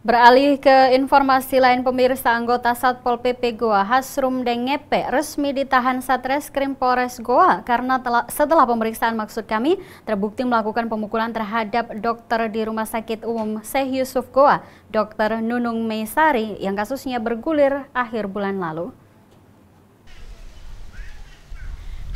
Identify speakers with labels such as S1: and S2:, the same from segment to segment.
S1: Beralih ke informasi lain, pemirsa, anggota Satpol PP Goa Hasrum Dengepe resmi ditahan Satreskrim Polres Goa karena setelah pemeriksaan maksud kami terbukti melakukan pemukulan terhadap dokter di Rumah Sakit Umum Syekh Yusuf Goa, Dr. Nunung Meisari, yang kasusnya bergulir akhir bulan lalu.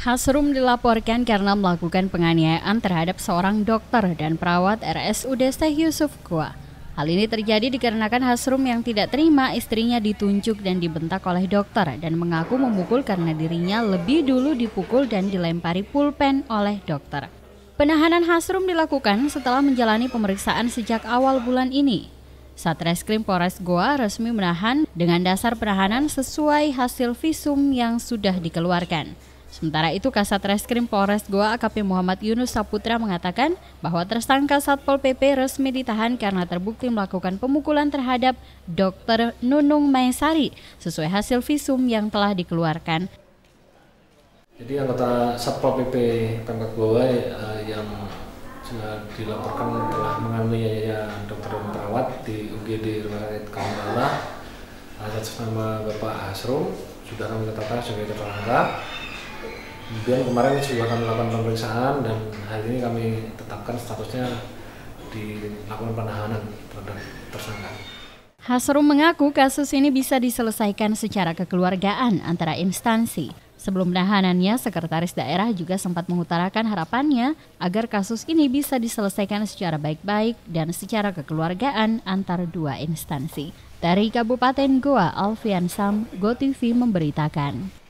S1: Hasrum dilaporkan karena melakukan penganiayaan terhadap seorang dokter dan perawat RSUD Syekh Yusuf Goa. Hal ini terjadi dikarenakan Hasrum yang tidak terima istrinya ditunjuk dan dibentak oleh dokter dan mengaku memukul karena dirinya lebih dulu dipukul dan dilempari pulpen oleh dokter. Penahanan Hasrum dilakukan setelah menjalani pemeriksaan sejak awal bulan ini. Satreskrim Polres Goa resmi menahan dengan dasar penahanan sesuai hasil visum yang sudah dikeluarkan. Sementara itu, Kasat Reskrim Polres Goa AKP Muhammad Yunus Saputra mengatakan bahwa tersangka Satpol PP resmi ditahan karena terbukti melakukan pemukulan terhadap Dr. Nunung Meisari sesuai hasil visum yang telah dikeluarkan.
S2: Jadi anggota Satpol PP Pemkab Goa yang sudah dilaporkan telah menganiaya dokter dan perawat di UGD Rumah Sakit Kampala atas nama Bapak Hasrum sudah kami tetapkan sebagai tersangka. Kemudian kemarin juga kami lakukan pemeriksaan dan hari ini kami tetapkan statusnya dilakukan penahanan terhadap tersangka.
S1: Hasrum mengaku kasus ini bisa diselesaikan secara kekeluargaan antara instansi. Sebelum penahanannya, Sekretaris Daerah juga sempat mengutarakan harapannya agar kasus ini bisa diselesaikan secara baik-baik dan secara kekeluargaan antara dua instansi. Dari Kabupaten Goa, Alfian Sam, GoTV memberitakan.